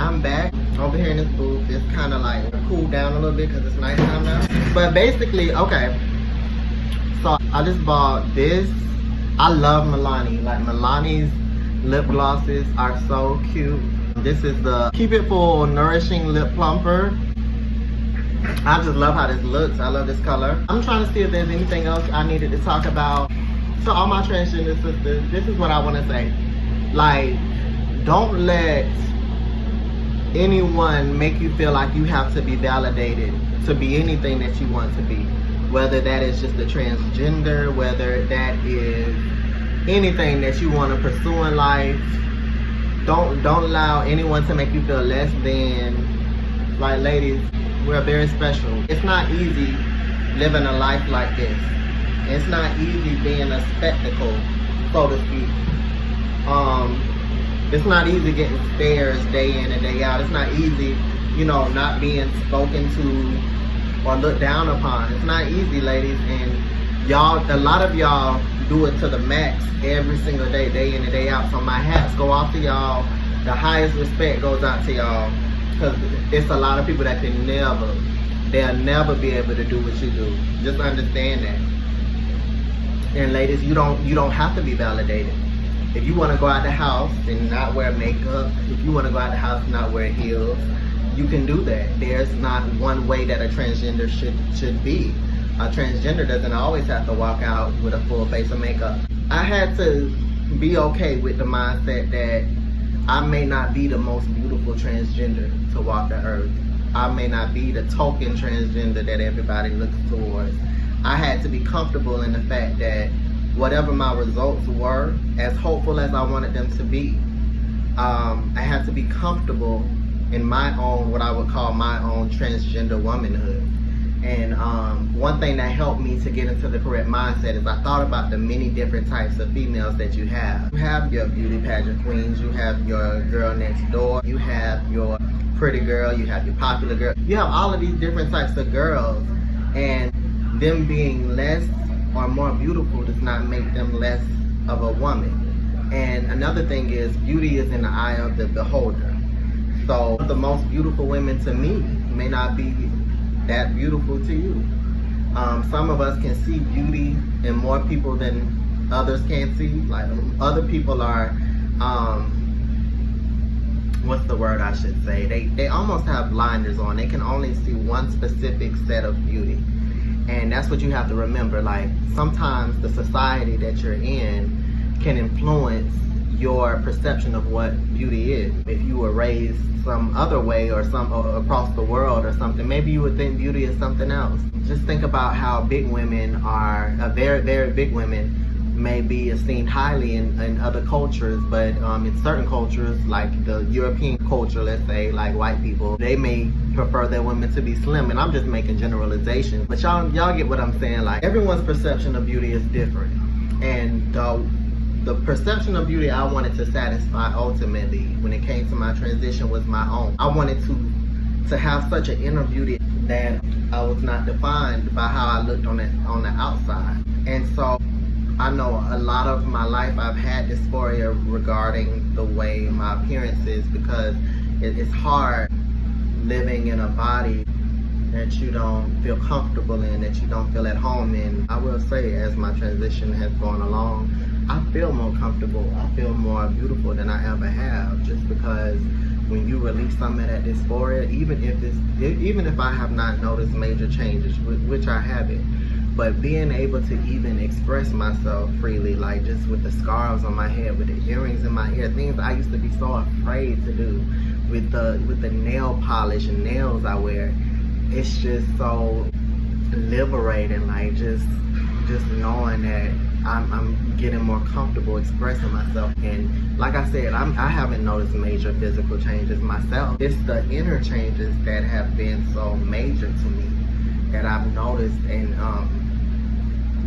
I'm back over here in this booth. It's kind of like cooled down a little bit because it's nighttime now. But basically, okay. So I just bought this. I love Milani. Like Milani's lip glosses are so cute. This is the Keep It Full Nourishing Lip Plumper. I just love how this looks. I love this color. I'm trying to see if there's anything else I needed to talk about. To all my transgender sisters, this is what I want to say. Like, don't let anyone make you feel like you have to be validated to be anything that you want to be. Whether that is just a transgender, whether that is anything that you want to pursue in life. Don't allow anyone to make you feel less than. Like, ladies, we're very special. It's not easy living a life like this. It's not easy being a spectacle, so to speak. It's not easy getting stares day in and day out. It's not easy, you know, not being spoken to or looked down upon. It's not easy, ladies, and y'all, a lot of y'all do it to the max every single day in and day out. So my hats go off to y'all. The highest respect goes out to y'all, because it's a lot of people that can they'll never be able to do what you do. Just understand that. And ladies, you don't have to be validated. If you want to go out the house and not wear makeup, if you want to go out the house and not wear heels, you can do that. There's not one way that a transgender should be. A transgender doesn't always have to walk out with a full face of makeup. I had to be okay with the mindset that I may not be the most beautiful transgender to walk the earth. I may not be the token transgender that everybody looks towards. I had to be comfortable in the fact that whatever my results were, as hopeful as I wanted them to be, I had to be comfortable in my own, what I would call my own transgender womanhood. And one thing that helped me to get into the correct mindset is I thought about the many different types of females that you have. You have your beauty pageant queens, you have your girl next door, you have your pretty girl, you have your popular girl. You have all of these different types of girls, and them being less or more beautiful does not make them less of a woman. And another thing is, beauty is in the eye of the beholder. So the most beautiful women to me may not be that beautiful to you. Some of us can see beauty in more people than others can see. Like, other people are, what's the word I should say? They almost have blinders on. They can only see one specific set of beauty. And that's what you have to remember. Like, sometimes the society that you're in can influence your perception of what beauty is. If you were raised some other way or across the world or something, maybe you would think beauty is something else. Just think about how big women are, very, very big women may be esteemed highly in other cultures, but in certain cultures, like the European culture, let's say, like white people, they may prefer their women to be slim. And I'm just making generalizations, but y'all get what I'm saying. Like, everyone's perception of beauty is different, and the perception of beauty I wanted to satisfy ultimately when it came to my transition was my own. I wanted to have such an inner beauty that I was not defined by how I looked on the outside. And so I know a lot of my life I've had dysphoria regarding the way my appearance is, because it's hard living in a body that you don't feel comfortable in, that you don't feel at home in. I will say, as my transition has gone along, I feel more comfortable. I feel more beautiful than I ever have, just because when you release some of that dysphoria, even if I have not noticed major changes, which I haven't, but being able to even express myself freely, like just with the scarves on my head, with the earrings in my ear, things I used to be so afraid to do, with the nail polish and nails I wear, it's just so liberating. Like, just knowing that I'm getting more comfortable expressing myself. And like I said, I haven't noticed major physical changes myself. It's the inner changes that have been so major to me that I've noticed, and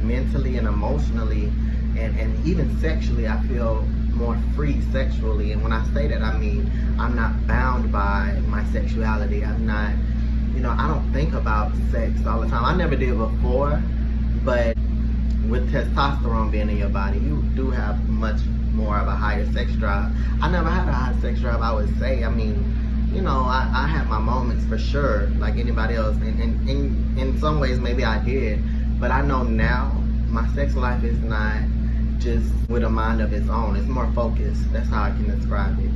mentally and emotionally and even sexually, I feel more free sexually. And when I say that, I mean I'm not bound by my sexuality. I'm not, I don't think about sex all the time. I never did before, but with testosterone being in your body, you do have much more of a higher sex drive. I never had a high sex drive, I would say. I mean, you know, I had my moments for sure, like anybody else. And in some ways, maybe I did. But I know now my sex life is not just with a mind of its own. It's more focused. That's how I can describe it.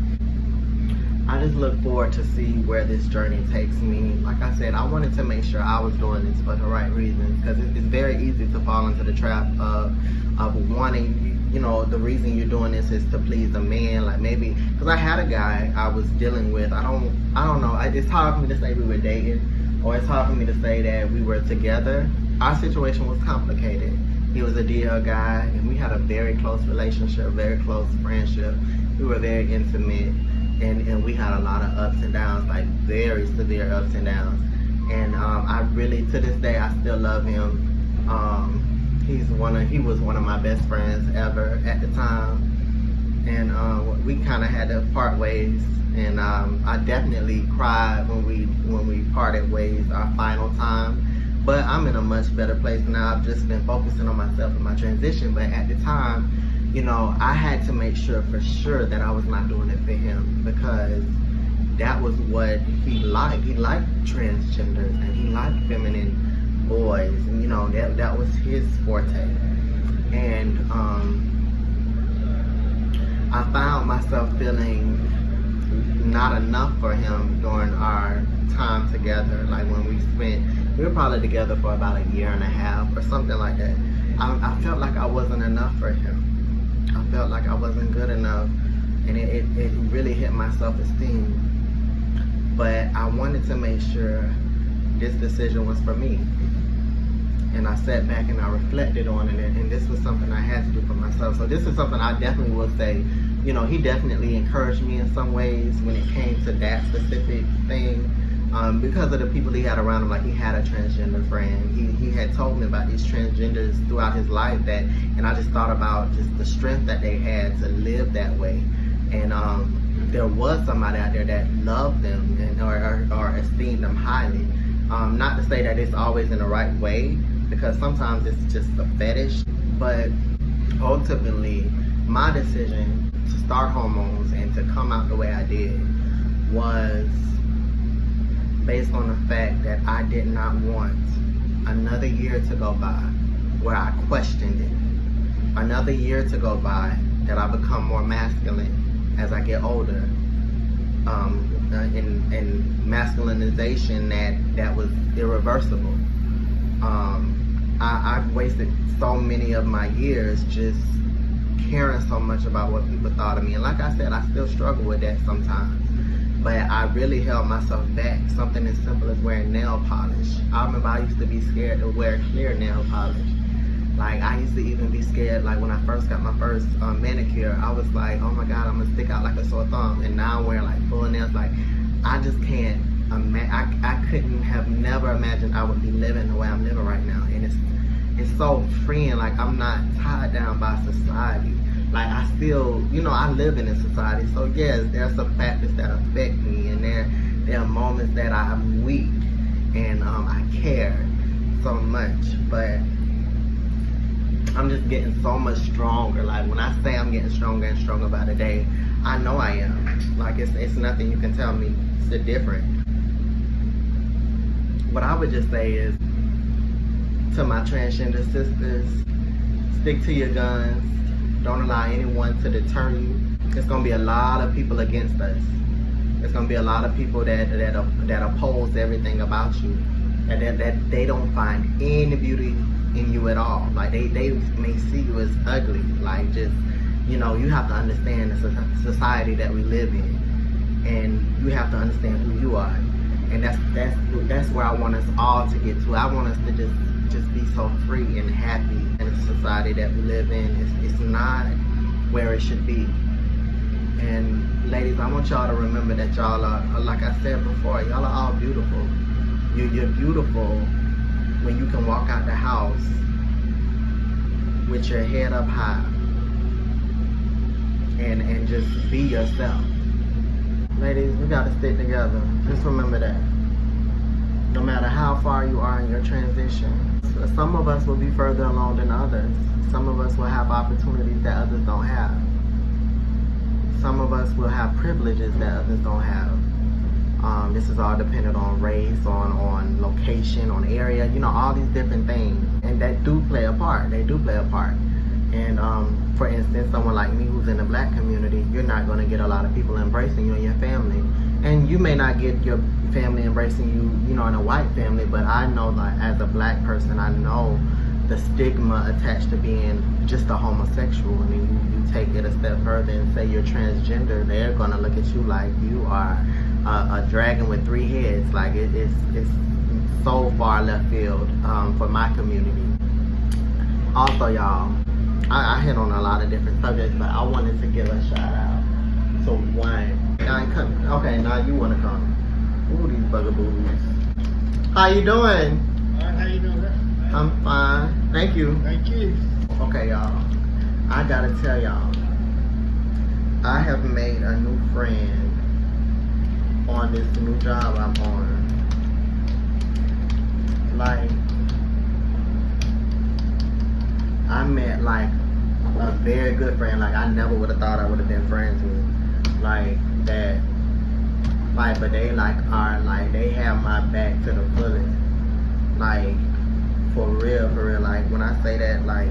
I just look forward to see where this journey takes me. Like I said, I wanted to make sure I was doing this for the right reasons, because it's very easy to fall into the trap of wanting, you know, the reason you're doing this is to please a man. Like maybe, because I had a guy I was dealing with. I don't know. It's hard for me to say we were dating, or it's hard for me to say that we were together. Our situation was complicated. He was a DL guy, and we had a very close relationship, very close friendship. We were very intimate. And we had a lot of ups and downs, like very severe ups and downs. And I really, to this day, I still love him. He was one of my best friends ever at the time. And we kind of had to part ways. And I definitely cried when we parted ways our final time. But I'm in a much better place now. I've just been focusing on myself and my transition. But at the time, you know, I had to make sure for sure that I was not doing it for him, because that was what he liked. He liked transgenders and he liked feminine boys, and you know, that was his forte. And I found myself feeling not enough for him during our time together. Like when we were probably together for about a year and a half or something like that. I felt like I wasn't enough for him. I felt like I wasn't good enough, and it really hit my self-esteem. But I wanted to make sure this decision was for me. And I sat back and I reflected on it, and this was something I had to do for myself. So this is something I definitely will say, you know, he definitely encouraged me in some ways when it came to that specific thing. Because of the people he had around him. Like he had a transgender friend. He had told me about these transgenders throughout his life, and I just thought about just the strength that they had to live that way. And there was somebody out there that loved them and or esteemed them highly. Not to say that it's always in the right way, because sometimes it's just a fetish. But ultimately, my decision to start hormones and to come out the way I did was based on the fact that I did not want another year to go by where I questioned it. Another year to go by that I become more masculine as I get older. And masculinization that was irreversible. I've wasted so many of my years just caring so much about what people thought of me. And like I said, I still struggle with that sometimes. But I really held myself back. Something as simple as wearing nail polish. I remember I used to be scared to wear clear nail polish. Like I used to even be scared, like when I first got my first manicure, I was like, oh my God, I'm gonna stick out like a sore thumb. And now I'm wearing like full nails. Like I just can't imagine, I couldn't have never imagined I would be living the way I'm living right now. And it's so freeing. Like I'm not tied down by society. Like I still, you know, I live in a society, so yes, there are some factors that affect me, and there are moments that I'm weak, and I care so much, but I'm just getting so much stronger. Like when I say I'm getting stronger and stronger by the day, I know I am. Like it's nothing you can tell me it's different. What I would just say is, to my transgender sisters, stick to your guns. Don't allow anyone to deter you. There's gonna be a lot of people against us. There's gonna be a lot of people that oppose everything about you, that they don't find any beauty in you at all. Like they may see you as ugly. Like just, you know, you have to understand the society that we live in, and you have to understand who you are. And that's where I want us all to get to. I want us to just be so free and happy in the society that we live in. It's not where it should be. And ladies, I want y'all to remember that y'all are, like I said before, y'all are all beautiful. You're beautiful when you can walk out the house with your head up high and just be yourself. Ladies, we gotta stick together. Just remember that. No matter how far you are in your transition, some of us will be further along than others. Some of us will have opportunities that others don't have. Some of us will have privileges that others don't have. is all dependent on race, on location, on area, you know, all these different things. And that do play a part. They do play a part. And for instance, someone like me who's in the black community, you're not going to get a lot of people embracing you and your family. And you may not get your family embracing you, you know, in a white family, but I know that as a black person, I know the stigma attached to being just a homosexual. I mean, you take it a step further and say you're transgender, they're going to look at you like you are a dragon with 3 heads. Like it's so far left field for my community. Also, y'all, I hit on a lot of different subjects, but I wanted to give a shout out to one. I ain't coming. Okay, now you want to come. Ooh, these bugaboos. How you doing? How you doing? I'm fine. Thank you. Thank you. Okay, y'all. I gotta tell y'all, I have made a new friend on this new job I'm on. Like, I met like a very good friend. Like, I never would have thought I would have been friends with. Like that. Like, but they like are like, they have my back to the fullest. Like, for real. Like, when I say that, like,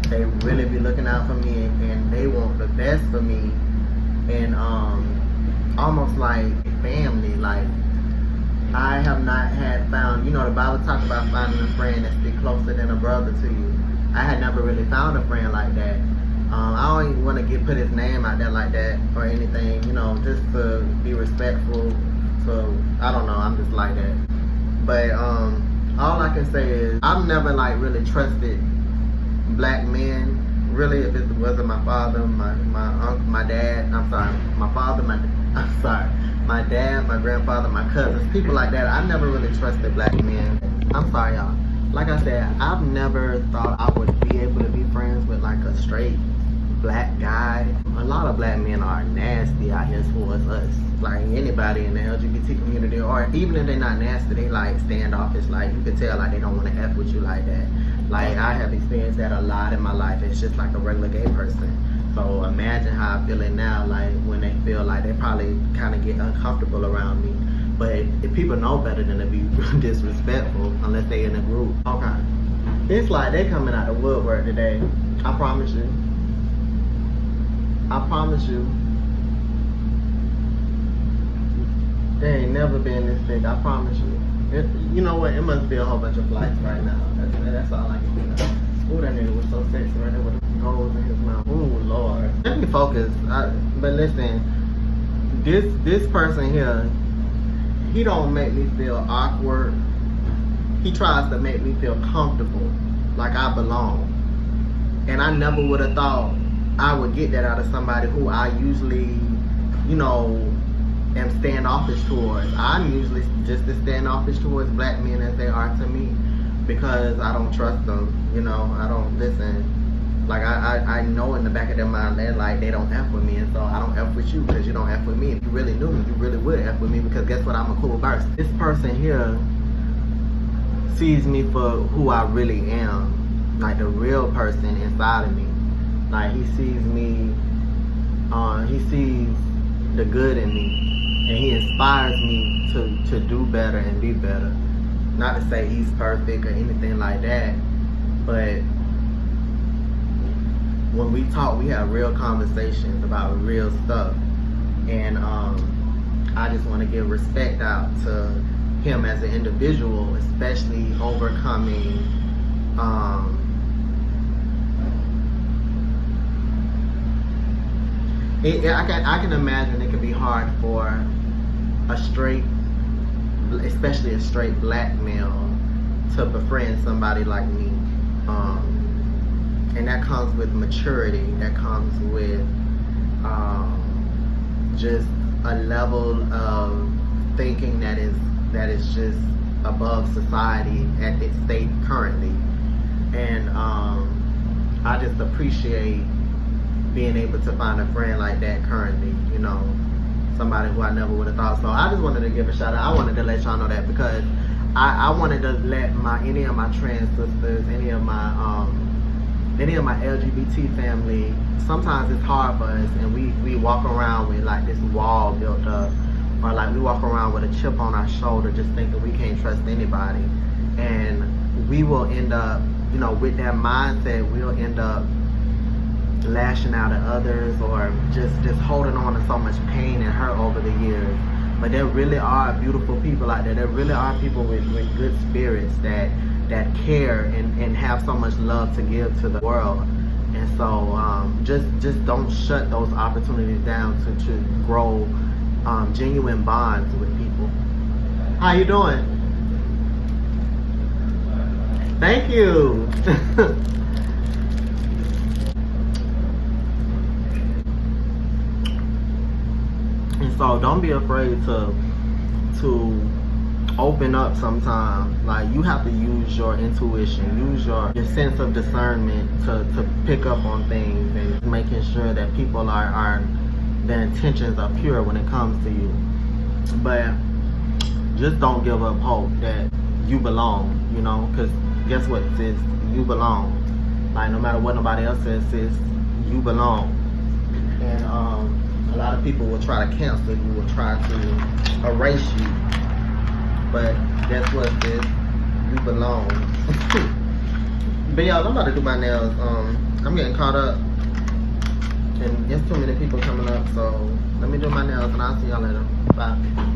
they really be looking out for me, and they want the best for me, and almost like family. Like, I have not had found, you know, the Bible talks about finding a friend that's be closer than a brother to you. I had never really found a friend like that. I don't even want to put his name out there like that or anything, you know, just to be respectful. So I don't know, I'm just like that. But all I can say is I've never like really trusted black men. Really, if it wasn't my father, my dad, my dad, my grandfather, my cousins, people like that, I never really trusted black men. I'm sorry, y'all. Like I said, I've never thought I would be able to be friends with like a straight black guy. A lot of black men are nasty out here towards us. Like anybody in the LGBT community, or even if they're not nasty, they like standoffish. Like, you can tell like they don't want to F with you like that. Like, I have experienced that a lot in my life. It's just like a regular gay person. So imagine how I feel it now, like when they feel like they probably kind of get uncomfortable around me. But if people know better than to be disrespectful unless they in a group. Okay. It's like they coming out of woodwork today. I promise you. I promise you. They ain't never been this big. I promise you. You know what? It must be a whole bunch of flights right now. That's all I can do now. Ooh, that nigga was so sexy right there with the goals in his mouth. Ooh, Lord. Let me focus. But listen, this person here, he don't make me feel awkward. He tries to make me feel comfortable, like I belong. And I never would have thought I would get that out of somebody who I usually, you know, am standoffish towards. I'm usually just as standoffish towards black men as they are to me, because I don't trust them, you know. I don't listen. Like, I know in the back of their mind that like they don't F with me, and so I don't F with you because you don't F with me. If you really knew me, you really would F with me, because guess what? I'm a cool person. This person here sees me for who I really am, like the real person inside of me. Like, he sees me, he sees the good in me, and he inspires me to do better and be better. Not to say he's perfect or anything like that, but when we talk, we have real conversations about real stuff. And I just want to give respect out to him as an individual, especially overcoming I can imagine it can be hard for a straight, especially a straight black male, to befriend somebody like me. And that comes with maturity. That comes with just a level of thinking that is just above society at its state currently. And I just appreciate being able to find a friend like that currently, you know, somebody who I never would have thought. So I just wanted to give a shout out. I wanted to let y'all know that, because I wanted to let any of my trans sisters, any of my LGBT family, sometimes it's hard for us, and we walk around with like this wall built up or like we walk around with a chip on our shoulder just thinking we can't trust anybody. And we will end up, you know, with that mindset, we'll end up lashing out at others or just holding on to so much pain and hurt over the years. But there really are beautiful people out there. There really are people with good spirits that care and have so much love to give to the world. And so just don't shut those opportunities down to grow genuine bonds with people. How you doing? Thank you. And so don't be afraid to open up sometimes. Like, you have to use your intuition, use your sense of discernment to pick up on things, and making sure that people are their intentions are pure when it comes to you. But just don't give up hope that you belong, you know, because guess what, sis? You belong. Like, no matter what nobody else says, sis, you belong. And a lot of people will try to cancel you, will try to erase you. But guess what, sis? You belong. But y'all, I'm about to do my nails. I'm getting caught up. And there's too many people coming up, so let me do my nails and I'll see y'all later. Bye.